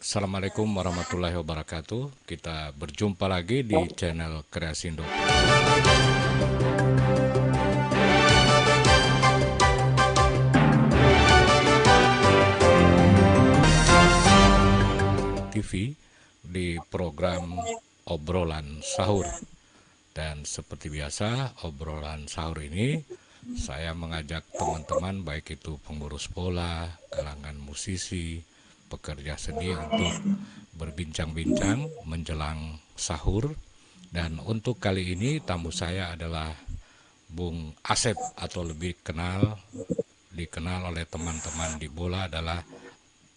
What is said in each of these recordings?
Assalamualaikum warahmatullahi wabarakatuh. Kita berjumpa lagi di channel Kreasindo. TV di program obrolan sahur. Dan seperti biasa, obrolan sahur ini saya mengajak teman-teman baik itu pengurus bola, kalangan musisi, pekerja seni untuk berbincang-bincang menjelang sahur. Dan untuk kali ini tamu saya adalah Bung Asep atau lebih dikenal oleh teman-teman di bola adalah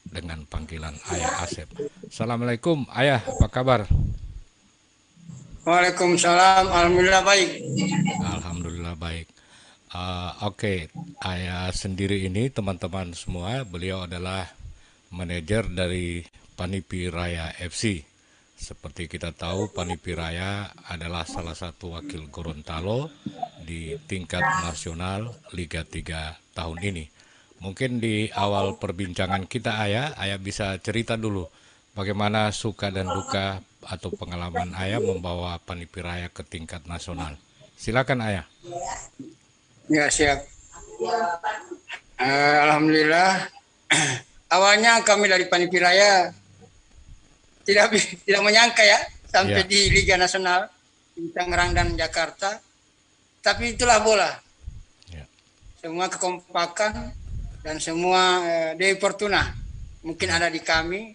dengan panggilan Ayah Asep. Assalamualaikum Ayah, apa kabar? Waalaikumsalam, alhamdulillah baik. Alhamdulillah baik. Oke, Ayah sendiri ini teman-teman semua, beliau adalah manajer dari Panipiraya FC. Seperti kita tahu, Panipiraya adalah salah satu wakil Gorontalo di tingkat nasional Liga 3 tahun ini. Mungkin di awal perbincangan kita Ayah bisa cerita dulu bagaimana suka dan duka atau pengalaman Ayah membawa Panipiraya ke tingkat nasional. Silakan Ayah. Ya siap. Alhamdulillah. Awalnya kami dari Panipiraya tidak menyangka ya sampai di Liga Nasional di Tangerang dan Jakarta. Tapi itulah bola. Ya. Semua kekompakan dan semua Dewi Fortuna mungkin ada di kami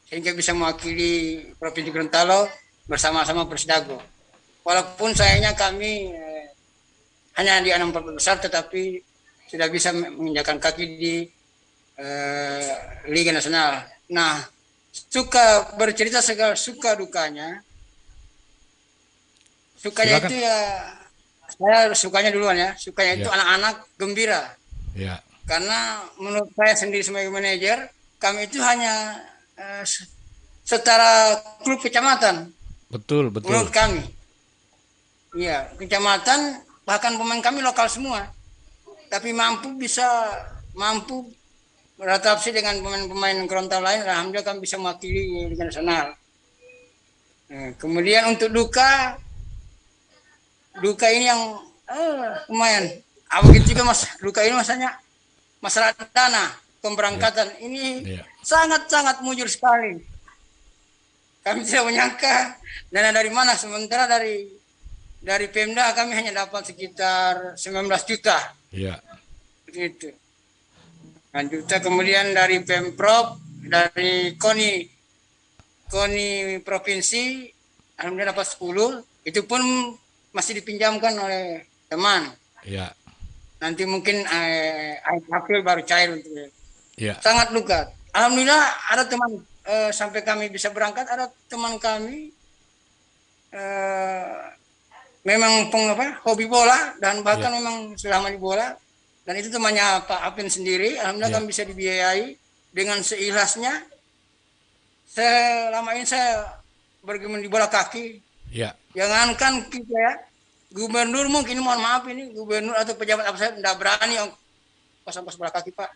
sehingga bisa mewakili Provinsi Gorontalo bersama-sama Persidago. Walaupun sayangnya kami hanya di 6 besar, tetapi sudah bisa menginjakkan kaki di Liga Nasional. Nah, suka bercerita segala suka dukanya. Sukanya Silakan. itu ya, saya sukanya duluan ya. Sukanya itu anak-anak gembira. Ya. Karena menurut saya sendiri sebagai manajer, kami itu hanya setara klub kecamatan. Betul. Menurut kami. Iya, kecamatan bahkan pemain kami lokal semua. Tapi mampu beradaptasi dengan pemain-pemain Gorontalo lain. Alhamdulillah kami bisa mewakili Liga Nasional. Kemudian untuk duka ini yang lumayan. Begitu juga duka ini masanya masalah dana pemberangkatan ini sangat mujur sekali. Kami tidak menyangka dana dari mana, sementara dari Pemda kami hanya dapat sekitar 19 juta. Iya. Gitu. 9 juta, kemudian dari Pemprov, dari KONI provinsi alhamdulillah dapat 10. Itu pun masih dipinjamkan oleh teman. Iya. Nanti mungkin April baru cair untuk sangat luka. Alhamdulillah ada teman sampai kami bisa berangkat, ada teman kami memang hobi bola dan bahkan memang selama di bola, dan itu temannya Pak Apin sendiri. Alhamdulillah kami bisa dibiayai dengan seikhlasnya. Selama ini saya bergemen di bola kaki. Jangankan kita ya, gubernur mungkin, mohon maaf ini gubernur atau pejabat apa saya tidak berani pas bola kaki Pak.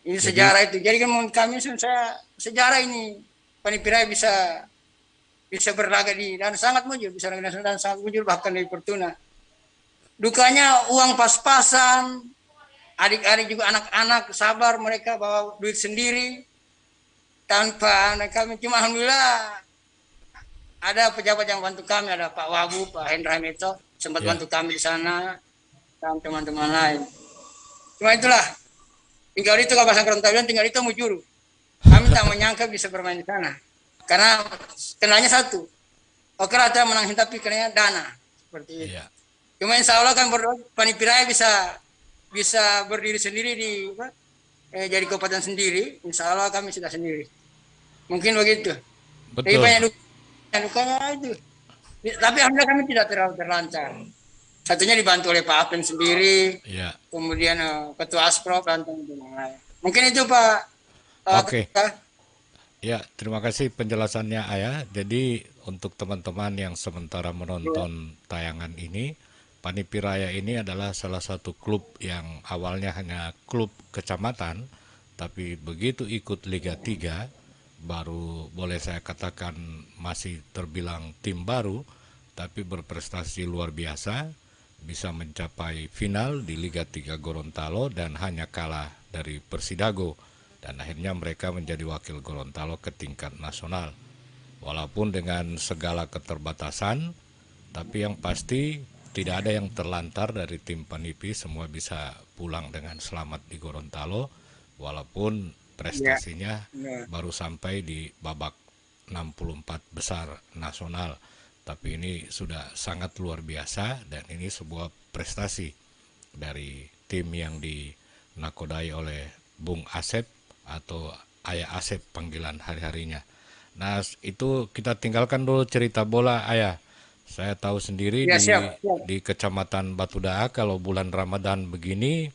Ini sejarah itu. Jadi kan menurut kami saya sejarah ini Panipiraya bisa berlaga dan sangat mujur, bisa dan sangat mujur bahkan dari Fortuna. Dukanya uang pas-pasan, adik-adik juga anak-anak sabar mereka bawa duit sendiri tanpa kami. Cuma alhamdulillah ada pejabat yang bantu kami, ada Pak Wabu, Pak Hendra Meto sempat bantu kami di sana dan teman-teman lain. Cuma itulah, tinggal itu kalau bahasa Gorontalo tinggal itu mujur. Kami tak menyangka bisa bermain di sana. Karena kenanya satu, oke lah kita menang, tapi kenanya dana seperti itu. Cuma insya Allah kan Panipiraya bisa berdiri sendiri jadi kabupaten sendiri. Insya Allah kami sudah sendiri. Mungkin begitu. Betul. Tapi banyak dukanya itu. Tapi alhamdulillah kami tidak terlalu terlancar. Satunya dibantu oleh Pak Apin sendiri. Kemudian Ketua Asprov dan teman-teman lain. Mungkin itu Pak. Oke. Ya, terima kasih penjelasannya Ayah. Jadi untuk teman-teman yang sementara menonton tayangan ini, Panipiraya ini adalah salah satu klub yang awalnya hanya klub kecamatan, tapi begitu ikut Liga 3, baru boleh saya katakan masih terbilang tim baru, tapi berprestasi luar biasa, bisa mencapai final di Liga 3 Gorontalo dan hanya kalah dari Persidago, dan akhirnya mereka menjadi wakil Gorontalo ke tingkat nasional. Walaupun dengan segala keterbatasan, tapi yang pasti tidak ada yang terlantar dari tim Panipi, semua bisa pulang dengan selamat di Gorontalo, walaupun prestasinya baru sampai di babak 64 besar nasional. Tapi ini sudah sangat luar biasa, dan ini sebuah prestasi dari tim yang dinakodai oleh Bung Asep atau Ayah Asep panggilan hari-harinya. Nah, itu kita tinggalkan dulu cerita bola, Ayah. Saya tahu sendiri di Kecamatan Batudaa kalau bulan Ramadan begini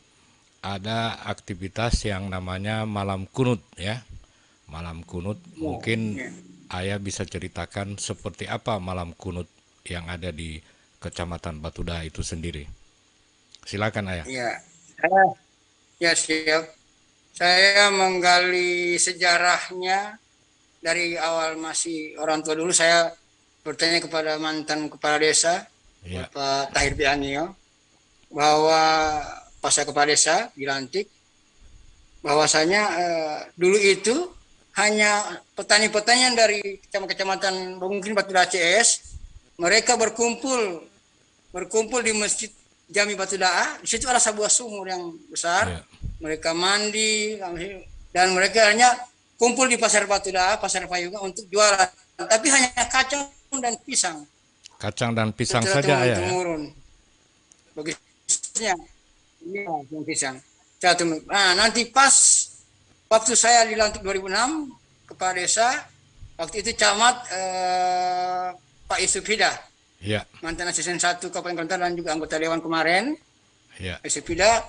ada aktivitas yang namanya malam kunut ya. Malam kunut, mungkin Ayah bisa ceritakan seperti apa malam kunut yang ada di Kecamatan Batudaa itu sendiri. Silakan, Ayah. Ya, siap. Saya menggali sejarahnya dari awal masih orang tua dulu. Saya bertanya kepada mantan kepala desa, Bapak Tahir Biangio, bahwa pas saya kepala desa dilantik, bahwasanya dulu itu hanya petani-petani yang dari kecamatan mungkin Batudaa CS, mereka berkumpul di Masjid Jami Batudaa. Di situ ada sebuah sumur yang besar. Mereka mandi dan mereka hanya kumpul di Pasar Batudaa, Pasar Payungan untuk jualan. Tapi hanya kacang dan pisang. Kacang dan pisang saja, Ayah. Bagusnya. Iya, pisang. Nah, nanti pas waktu saya dilantik 2006 kepala desa, waktu itu camat Pak Yusuf Hida, mantan asisten 1 Kabupaten Gorontalo dan juga anggota dewan kemarin. Yusuf Hida,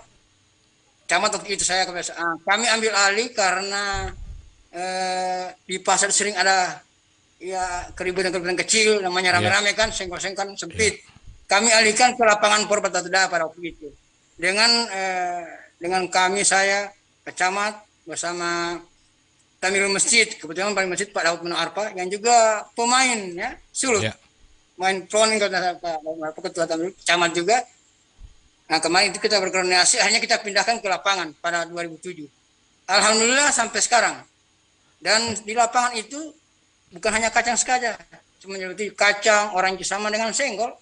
camat waktu itu saya kepala desa. Kami ambil alih karena di pasar sering ada keributan kecil, namanya rame-rame kan, senggol-senggolan sempit. Kami alihkan ke lapangan Por Batudaa pada waktu itu. Dengan kami, saya, kecamat, bersama Tamirul Masjid, kebetulan paling masjid Pak Daud Mano Arpa, yang juga pemain ya, sulut. Main proning Pak Ketua Tamirul, kecamat juga. Nah, kemarin itu kita berkoordinasi, akhirnya kita pindahkan ke lapangan pada 2007. Alhamdulillah sampai sekarang. Dan di lapangan itu bukan hanya kacang saja, cuma seperti kacang, orang sama dengan senggol.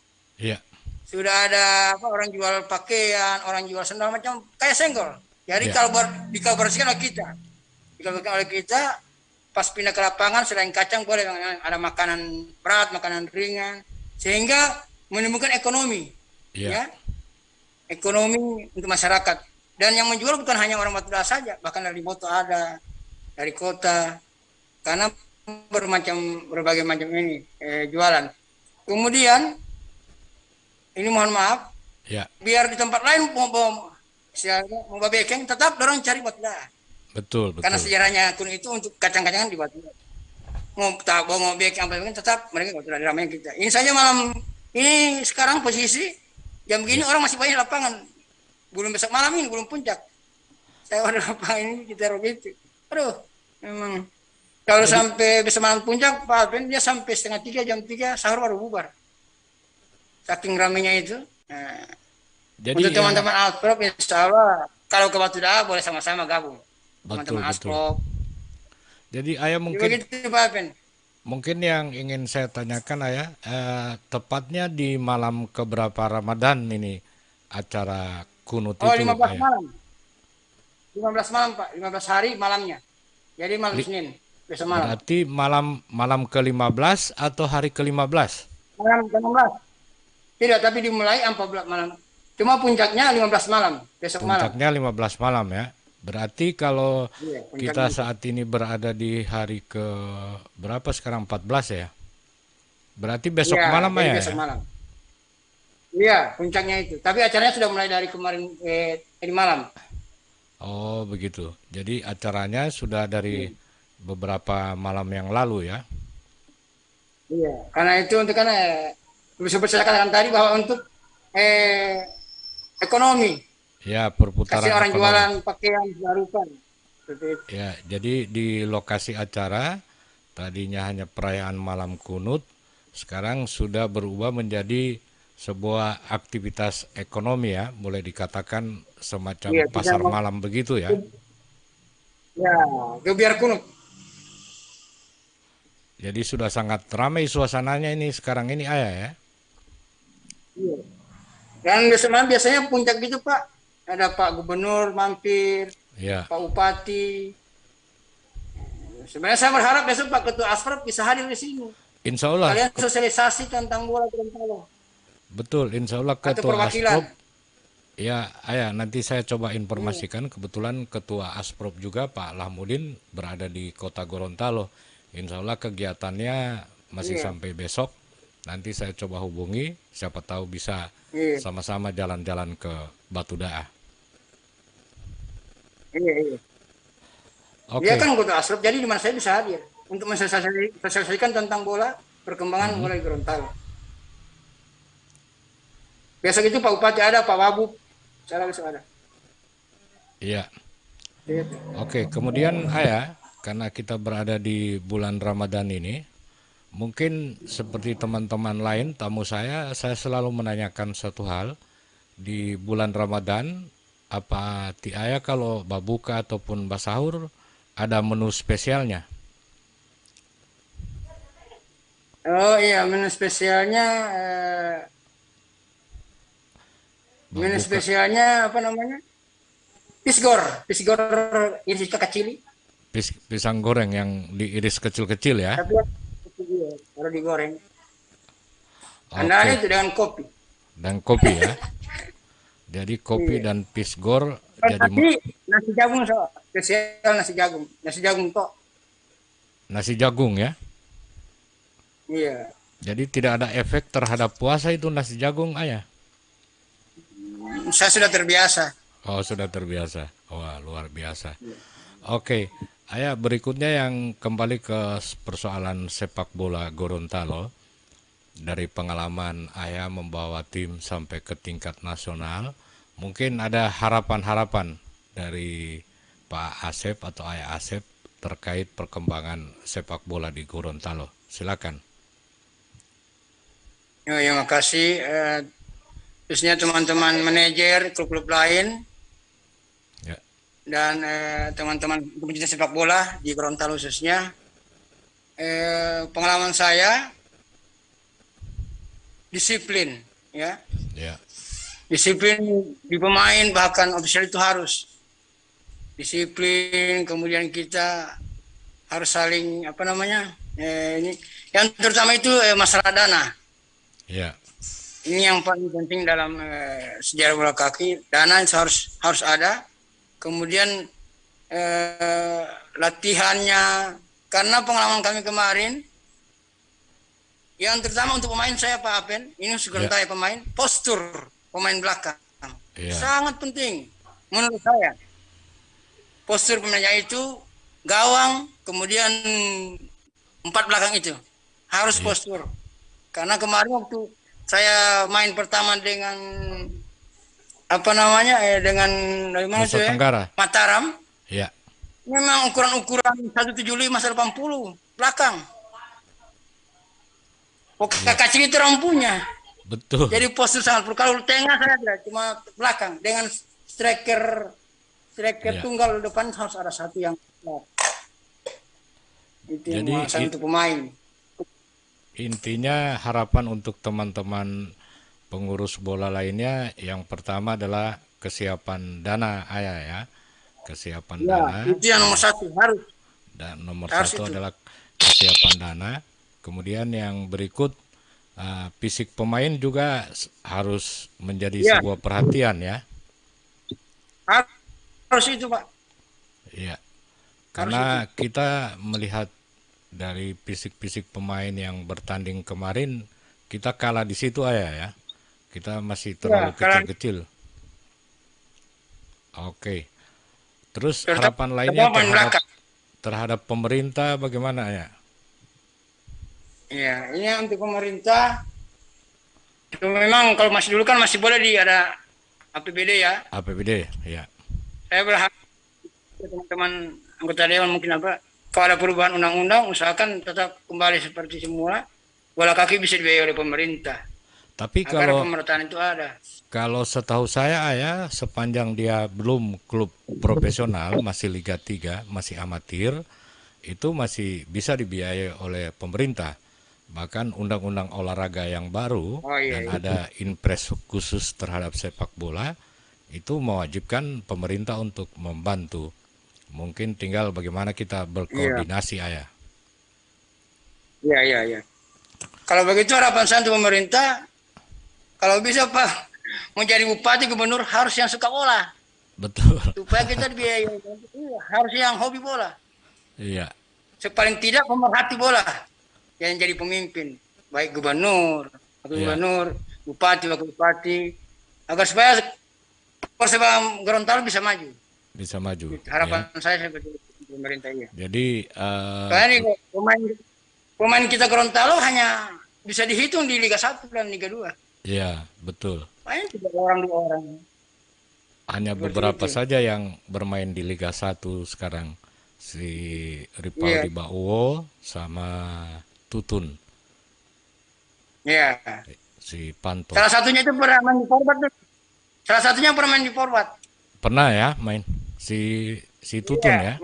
Sudah ada orang jual pakaian, orang jual sendal macam kayak senggol. Jadi kalau dikabarkan oleh kita, pas pindah ke lapangan selain kacang boleh ada makanan berat, makanan ringan, sehingga menimbulkan ekonomi, ekonomi untuk masyarakat. Dan yang menjual bukan hanya orang Batudaa saja, bahkan dari Boto ada, dari kota, karena berbagai macam ini jualan. Kemudian ini mohon maaf, biar di tempat lain mau bekeng, tetap dorong cari Batudaa. Betul. Karena sejarahnya kun itu untuk kacang-kacangan di Batudaa. Mau bekeng apa tetap mereka Batudaa diramaikan kita. Ini saja malam ini sekarang posisi jam begini orang masih banyak lapangan. Belum besok malam ini, belum puncak. Saya udah lapangan ini kita begitu. Aduh, memang kalau sampai besok malam puncak, Pak Alvin dia sampai setengah 3, jam 3 sahur baru bubar. Saking ramenya itu. Nah, jadi untuk teman-teman Asprop, insya Allah kalau ke Batudaa boleh sama-sama gabung. Teman-teman Asprop. Jadi Ayah mungkin yang ingin saya tanyakan Ayah, tepatnya di malam keberapa Ramadan ini acara kunut itu? 15 malam. 15 malam Pak, 15 hari malamnya. Jadi malam Senin, besok malam. Berarti malam ke-15 atau hari ke-15? Malam ke-16. Tidak, tapi dimulai 14 malam. Cuma puncaknya 15 malam, besok malam. Puncaknya 15 malam ya. Berarti kalau kita saat ini berada di hari ke berapa sekarang, 14 ya? Berarti besok malam ya? Besok malam. Iya, puncaknya itu. Tapi acaranya sudah mulai dari kemarin tadi malam. Oh, begitu. Jadi acaranya sudah dari beberapa malam yang lalu ya? Iya, karena itu untuk seperti saya katakan tadi bahwa untuk ekonomi. Ya, perputaran kasih orang ekonomi. Jualan pakaian barukan. Ya, jadi di lokasi acara tadinya hanya perayaan malam kunut, sekarang sudah berubah menjadi sebuah aktivitas ekonomi ya, boleh dikatakan semacam Iya, pasar malam begitu ya. ya, Gebiar Kunut. Jadi sudah sangat ramai suasananya ini sekarang ini ayah ya. Iya. Dan biasanya puncak gitu Pak, ada Pak Gubernur mampir, Ya, Pak Bupati. Sebenarnya saya berharap besok Pak Ketua Asprop bisa hadir di sini. insya Allah Kalian sosialisasi tentang bola Gorontalo betul, insya Allah atau Ketua perwakilan. Asprop. Ya, ayah nanti saya coba Iya, informasikan kebetulan Ketua Asprop juga Pak Lahmudin berada di Kota Gorontalo. Insya Allah kegiatannya masih iya, sampai besok. Nanti saya coba hubungi, siapa tahu bisa iya, sama-sama jalan-jalan ke Batu Daah. iya, iya. Dia Oke. kan Ketua Asprop, jadi di mana saya bisa hadir untuk mensosialisasikan tentang bola perkembangan Mhm. bola di Gorontalo. Besok itu Pak Bupati ada, Pak Wabub, saya besok ada. Iya. Gitu. Oke, kemudian ayah, karena kita berada di bulan Ramadan ini, mungkin seperti teman-teman lain, tamu saya selalu menanyakan satu hal. Di bulan Ramadan, apa ti ayah kalau babuka ataupun basahur ada menu spesialnya? Oh iya, menu Babuka, spesialnya apa namanya? Pisgor, pisgor ini kecil, pisang goreng yang diiris kecil-kecil ya. tapi kalau digoreng. Andalanya Oke, itu dengan kopi. dan kopi ya. Jadi kopi Iya. dan pisgor Oh, jadi tapi nasi jagung so, spesial nasi jagung kok. nasi jagung ya. Iya. Jadi tidak ada efek terhadap puasa itu nasi jagung ayah. Saya sudah terbiasa. Oh, sudah terbiasa. Wah, luar biasa. Oke, ayah berikutnya yang kembali ke persoalan sepak bola Gorontalo. Dari pengalaman ayah membawa tim sampai ke tingkat nasional, mungkin ada harapan-harapan dari Pak Asep atau Ayah Asep terkait perkembangan sepak bola di Gorontalo. Silakan. Oh, ya makasih. Khususnya teman-teman manajer klub-klub lain Ya, dan teman-teman pecinta sepak bola di Gorontalo khususnya. Pengalaman saya disiplin, ya. ya, Disiplin di pemain bahkan ofisial itu harus disiplin. Kemudian kita harus saling apa namanya? Ini yang terutama itu masalah dana. ya, Ini yang paling penting dalam sejarah bola kaki. Dana harus ada. Kemudian latihannya, karena pengalaman kami kemarin, yang terutama untuk pemain saya Pak Apen, ini ya, segera pemain, postur pemain belakang ya, sangat penting menurut saya. Postur pemainnya itu gawang, kemudian empat belakang itu harus ya. postur. Karena kemarin waktu saya main pertama dengan apa namanya dengan dari mana Nusa tuh ya, Tenggara. Mataram, Ya, memang ukuran 175/80 belakang. ya, Kacil itu rampunya. betul. Jadi postur sangat perlu. Kalau tengah saya ada cuma belakang dengan striker Ya. tunggal depan harus ada satu yang itu yang Jadi saya untuk pemain. intinya harapan untuk teman-teman pengurus bola lainnya yang pertama adalah kesiapan dana ayah ya. Kesiapan Ya, dana itu yang nomor satu harus dan nomor harus satu itu. adalah kesiapan dana. Kemudian yang berikut fisik pemain juga harus menjadi Ya, sebuah perhatian ya. harus itu Pak. Iya. Harus itu. Karena kita melihat dari fisik-fisik pemain yang bertanding kemarin, kita kalah di situ ayah ya. Kita masih Ya, terlalu karena kecil-kecil. Oke. Terus harapan lainnya terutama pemain belakang. terhadap pemerintah bagaimana ya? Ya, ini untuk pemerintah. Itu memang kalau masih dulu kan masih boleh ada APBD ya. APBD ya. Saya berharap teman-teman anggota dewan mungkin apa, kalau ada perubahan undang-undang usahakan tetap kembali seperti semula, bola kaki bisa dibiayai oleh pemerintah. Tapi agar kalau pemerataan itu ada. Kalau setahu saya Ayah, sepanjang dia belum klub profesional, masih Liga 3, masih amatir, itu masih bisa dibiayai oleh pemerintah. Bahkan undang-undang olahraga yang baru dan ada impres khusus terhadap sepak bola, itu mewajibkan pemerintah untuk membantu. Mungkin tinggal bagaimana kita berkoordinasi, Ayah. Iya. Kalau begitu harapan saya untuk pemerintah, kalau bisa Pak, mau jadi bupati gubernur harus yang suka bola. Betul. Supaya kita dibiayai, harus yang hobi bola. Iya. Sepaling tidak pemerhati bola yang jadi pemimpin, baik gubernur, wakil gubernur, bupati, wakil bupati, agar supaya Persebaya Gorontalo bisa maju. Bisa maju. Harapan saya seperti pemerintah ini. Jadi pemain kita Gorontalo hanya bisa dihitung di Liga 1 dan Liga 2. Iya, betul. Main 3 orang 2 orang. Hanya beberapa saja yang bermain di Liga 1 sekarang. Si Ripaldi Bauwo sama Tutun. Iya. Si Panto. Salah satunya itu pernah main di Forward. Salah satunya pernah main di Forward. Pernah ya main si Tutun ya?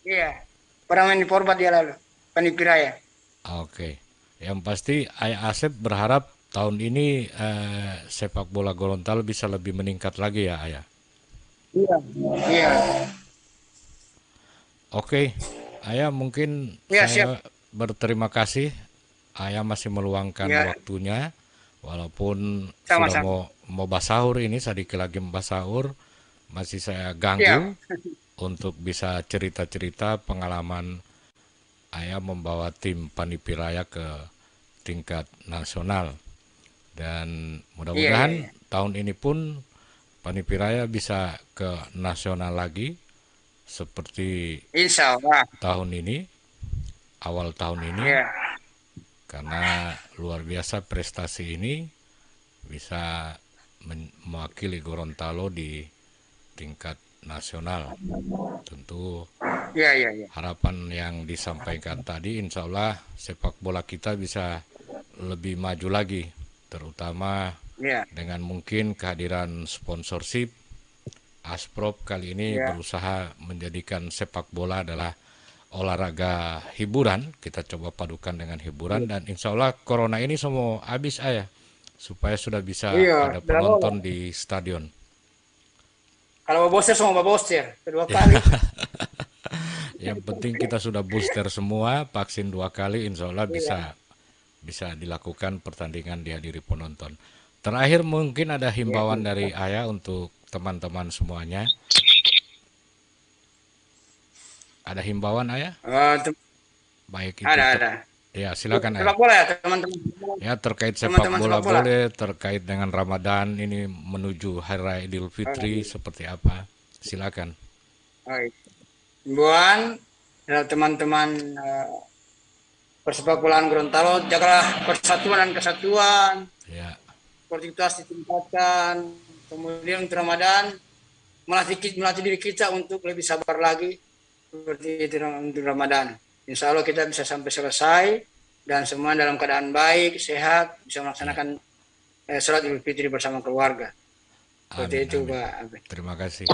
Iya. Pernah main di Forward dia lalu. Panipiraya. Oke. Yang pasti Ayah Asep berharap tahun ini sepak bola Gorontalo bisa lebih meningkat lagi ya, Ayah. Iya. Oke, Ayah mungkin saya berterima kasih. Ayah masih meluangkan waktunya, walaupun sudah mau sahur ini, sedikit lagi mau sahur, masih saya ganggu untuk bisa cerita-cerita pengalaman Ayah membawa tim Panipiraya ke tingkat nasional. Dan mudah-mudahan tahun ini pun Panipiraya bisa ke nasional lagi seperti Insya Allah tahun ini, awal tahun ini, karena luar biasa prestasi ini bisa mewakili Gorontalo di tingkat nasional. Tentu harapan yang disampaikan tadi, insya Allah sepak bola kita bisa lebih maju lagi, terutama dengan mungkin kehadiran sponsorship. Asprop kali ini berusaha menjadikan sepak bola adalah olahraga hiburan. Kita coba padukan dengan hiburan dan insya Allah corona ini semua habis Ayah, supaya sudah bisa ada penonton di stadion. Kalau booster semua booster kedua kali. Yang penting kita sudah booster semua, vaksin 2 kali, insya Allah bisa dilakukan pertandingan dihadiri penonton. Terakhir mungkin ada himbauan dari Ayah untuk teman-teman semuanya. Ada himbauan Ayah? Baik itu. Ada. Ya, silakan Ayah. Sepak bola ya teman-teman. Ya, terkait sepak bola boleh, terkait dengan Ramadan ini menuju Hari Raya Idul Fitri seperti apa? Silakan. Himbauan teman-teman persepak bolaan Gorontalo, jagalah persatuan dan kesatuan. Ya. Sportivitas ditingkatkan. Kemudian untuk Ramadan melatih diri kita untuk lebih sabar lagi seperti itu untuk Ramadan. Insya Allah kita bisa sampai selesai dan semua dalam keadaan baik, sehat, bisa melaksanakan sholat Idul Fitri bersama keluarga. Seperti itu, Pak. Terima kasih.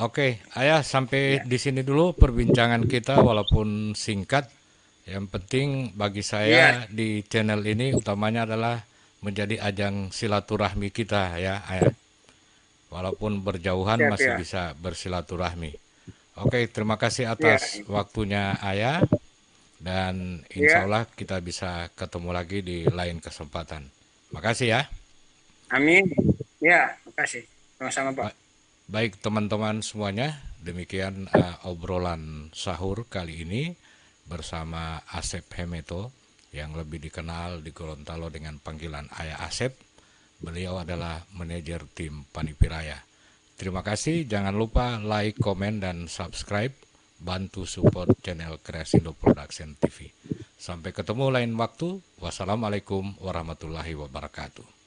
Oke, Ayah sampai di sini dulu perbincangan kita walaupun singkat. Yang penting bagi saya di channel ini utamanya adalah menjadi ajang silaturahmi kita ya, Ayah. Walaupun berjauhan masih bisa bersilaturahmi. Oke, terima kasih atas waktunya Ayah. Dan insya Allah kita bisa ketemu lagi di lain kesempatan. Makasih ya. Amin. Ya, makasih. Sama-sama Pak. Baik teman-teman semuanya, demikian obrolan sahur kali ini bersama Asep Hemeto yang lebih dikenal di Gorontalo dengan panggilan Ayah Asep. Beliau adalah manajer tim Panipiraya. Terima kasih, jangan lupa like, komen, dan subscribe. Bantu support channel Kreasindo Production TV. Sampai ketemu lain waktu. Wassalamualaikum warahmatullahi wabarakatuh.